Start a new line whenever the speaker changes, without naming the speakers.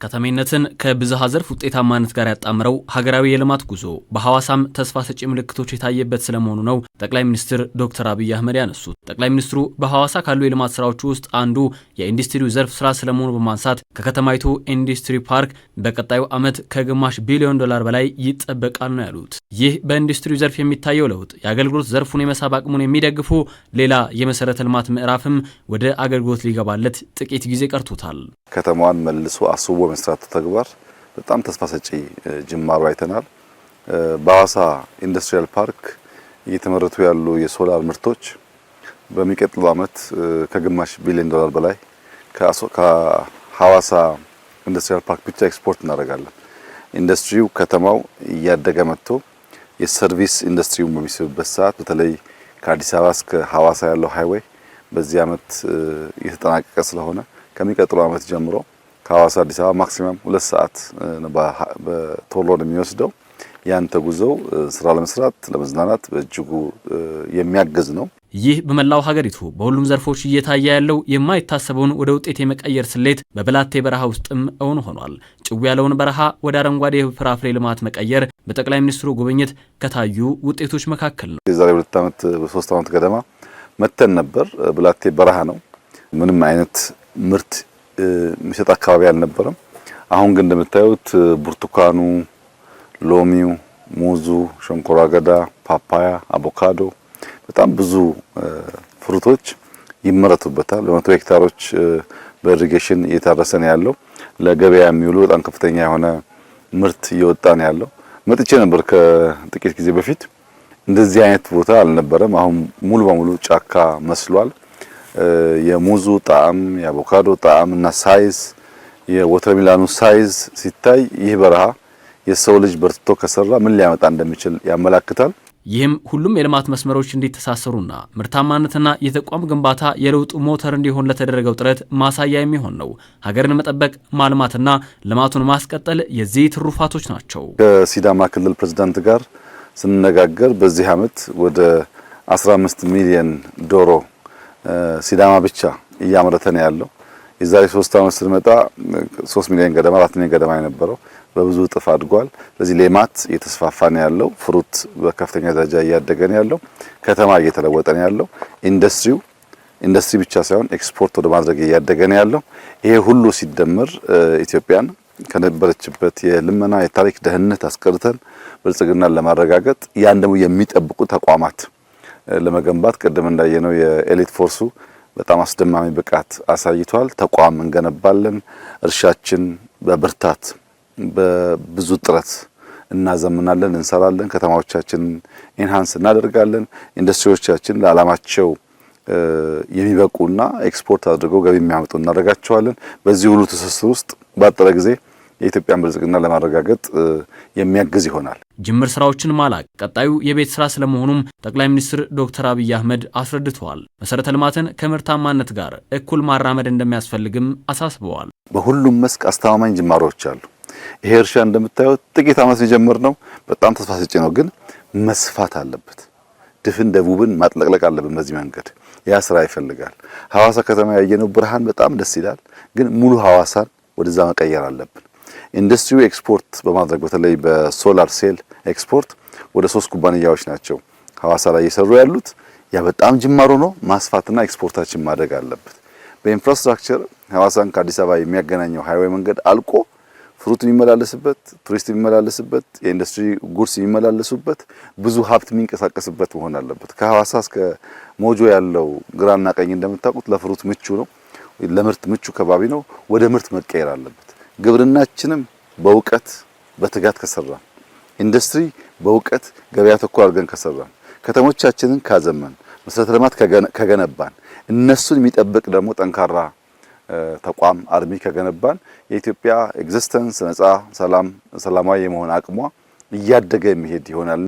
ከተሜነትን ከብዝሃ ዘርፍ ውጤታማነት ጋር ያጣምረው ሀገራዊ የልማት ጉዞ በሐዋሳም ተስፋ ሰጪ ምልክቶች የታየበት ስለመሆኑ ነው ጠቅላይ ሚኒስትር ዶክተር አብይ አህመድ ያነሱት። ጠቅላይ ሚኒስትሩ በሐዋሳ ካሉ የልማት ስራዎች ውስጥ አንዱ የኢንዱስትሪው ዘርፍ ስራ ስለመሆኑ በማንሳት ከከተማይቱ ኢንዱስትሪ ፓርክ በቀጣዩ ዓመት ከግማሽ ቢሊዮን ዶላር በላይ ይጠበቃል ነው ያሉት። ይህ በኢንዱስትሪው ዘርፍ የሚታየው ለውጥ የአገልግሎት ዘርፉን የመሳብ አቅሙን የሚደግፉ ሌላ የመሰረተ ልማት ምዕራፍም ወደ አገልግሎት ሊገባለት ጥቂት ጊዜ ቀርቶታል።
ከተማዋን መልሶ አስቦ መስራት ተግባር በጣም ተስፋ ሰጪ ጅማሮ አይተናል። በሐዋሳ ኢንዱስትሪያል ፓርክ እየተመረቱ ያሉ የሶላር ምርቶች በሚቀጥለው ዓመት ከግማሽ ቢሊዮን ዶላር በላይ ከሐዋሳ ኢንዱስትሪያል ፓርክ ብቻ ኤክስፖርት እናደርጋለን። ኢንዱስትሪው ከተማው እያደገ መጥቶ የሰርቪስ ኢንዱስትሪውን በሚስብበት ሰዓት በተለይ ከአዲስ አበባ እስከ ሐዋሳ ያለው ሃይዌይ በዚህ ዓመት እየተጠናቀቀ ስለሆነ ከሚቀጥለው ዓመት ጀምሮ ከሐዋሳ አዲስ አበባ ማክሲመም 2 ሰዓት በቶሎ ነው የሚወስደው። ያን ተጉዘው ስራ ለመስራት ለመዝናናት በእጅጉ የሚያግዝ ነው።
ይህ በመላው ሀገሪቱ በሁሉም ዘርፎች እየታየ ያለው የማይታሰበውን ወደ ውጤት የመቀየር ስሌት በብላቴ በረሃ ውስጥም እውን ሆኗል። ጭው ያለውን በረሃ ወደ አረንጓዴ ፍራፍሬ ልማት መቀየር በጠቅላይ ሚኒስትሩ ጉብኝት ከታዩ ውጤቶች መካከል ነው።
የዛሬ 2 ዓመት 3 ዓመት ገደማ መተን ነበር። ብላቴ በረሃ ነው። ምንም አይነት ምርት የሚሰጥ አካባቢ አልነበረም። አሁን ግን እንደምታዩት ብርቱካኑ፣ ሎሚው፣ ሙዙ፣ ሸንኮራ አገዳ፣ ፓፓያ፣ አቮካዶ በጣም ብዙ ፍሩቶች ይመረቱበታል። በመቶ ሄክታሮች በኢሪጌሽን እየታረሰ ነው ያለው። ለገበያ የሚውሉ በጣም ከፍተኛ የሆነ ምርት እየወጣ ነው ያለው። መጥቼ ነበር ከጥቂት ጊዜ በፊት። እንደዚህ አይነት ቦታ አልነበረም። አሁን ሙሉ በሙሉ ጫካ መስሏል። የሙዙ ጣዕም፣ የአቮካዶ ጣዕም እና ሳይዝ፣ የወተርሚላኑ ሳይዝ ሲታይ ይህ በረሃ የሰው ልጅ በርትቶ ከሰራ ምን ሊያመጣ እንደሚችል ያመላክታል።
ይህም ሁሉም የልማት መስመሮች እንዲተሳሰሩና ምርታማነትና የተቋም ግንባታ የለውጡ ሞተር እንዲሆን ለተደረገው ጥረት ማሳያ የሚሆን ነው። ሀገርን መጠበቅ ማልማትና ልማቱን ማስቀጠል የዚህ ትሩፋቶች ናቸው።
ከሲዳማ ክልል ፕሬዝዳንት ጋር ስንነጋገር በዚህ ዓመት ወደ 15 ሚሊዮን ዶሮ ሲዳማ ብቻ እያመረተ ነው ያለው። የዛሬ 3 ዓመት ስንመጣ 3 ሚሊዮን ገደማ 4 ሚሊዮን ገደማ የነበረው በብዙ እጥፍ አድጓል። ስለዚህ ልማት እየተስፋፋ ነው ያለው። ፍሩት በከፍተኛ ደረጃ እያደገ ነው ያለው። ከተማ እየተለወጠ ነው ያለው። ኢንዱስትሪ ብቻ ሳይሆን ኤክስፖርት ወደ ማድረግ እያደገ ነው ያለው። ይሄ ሁሉ ሲደመር ኢትዮጵያን ከነበረችበት የልመና የታሪክ ደህንነት አስቀርተን ብልጽግናን ለማረጋገጥ ያን ደግሞ የሚጠብቁ ተቋማት ለመገንባት ቀደም እንዳየነው የኤሊት ፎርሱ በጣም አስደማሚ ብቃት አሳይቷል። ተቋም እንገነባለን። እርሻችን በብርታት በብዙ ጥረት እናዘምናለን፣ እንሰራለን። ከተማዎቻችን ኢንሃንስ እናደርጋለን። ኢንዱስትሪዎቻችን ለዓላማቸው የሚበቁና ኤክስፖርት አድርገው ገቢ የሚያመጡ እናደርጋቸዋለን። በዚህ ሁሉ ትስስር ውስጥ ባጠረ ጊዜ የኢትዮጵያን ብልጽግና ለማረጋገጥ የሚያግዝ ይሆናል።
ጅምር ስራዎችን ማላቅ ቀጣዩ የቤት ስራ ስለመሆኑም ጠቅላይ ሚኒስትር ዶክተር አብይ አህመድ አስረድተዋል። መሰረተ ልማትን ከምርታማነት ጋር እኩል ማራመድ እንደሚያስፈልግም አሳስበዋል።
በሁሉም መስክ አስተማማኝ ጅማሮች አሉ። ይሄ እርሻ እንደምታዩት ጥቂት ዓመት የጀመርነው በጣም ተስፋ ሰጪ ነው፣ ግን መስፋት አለበት። ድፍን ደቡብን ማጥለቅለቅ አለብን። በዚህ መንገድ ያ ስራ ይፈልጋል። ሐዋሳ ከተማ ያየነው ብርሃን በጣም ደስ ይላል፣ ግን ሙሉ ሐዋሳን ወደዛ መቀየር አለብን። ኢንዱስትሪው ኤክስፖርት በማድረግ በተለይ በሶላር ሴል ኤክስፖርት ወደ 3 ኩባንያዎች ናቸው ሐዋሳ ላይ እየሰሩ ያሉት። ያ በጣም ጅማሮ ነው። ማስፋትና ኤክስፖርታችን ማደግ አለበት። በኢንፍራስትራክቸር ሐዋሳን ከአዲስ አበባ የሚያገናኘው ሃይዌይ መንገድ አልቆ ፍሩት የሚመላለስበት፣ ቱሪስት የሚመላለስበት፣ የኢንዱስትሪ ጉድስ የሚመላለሱበት፣ ብዙ ሀብት የሚንቀሳቀስበት መሆን አለበት። ከሐዋሳ እስከ ሞጆ ያለው ግራና ቀኝ እንደምታውቁት ለፍሩት ምቹ ነው፣ ለምርት ምቹ ከባቢ ነው። ወደ ምርት መቀየር አለበት። ግብርናችንም በእውቀት በትጋት ከሰራን፣ ኢንዱስትሪ በእውቀት ገበያ ተኮር አድርገን ከሰራን፣ ከተሞቻችንን ካዘመን፣ መሰረተ ልማት ከገነባን፣ እነሱን የሚጠብቅ ደግሞ ጠንካራ ተቋም አርሚ ከገነባን የኢትዮጵያ ኤግዚስተንስ ነፃ ሰላማዊ የመሆን አቅሟ እያደገ የሚሄድ ይሆናል።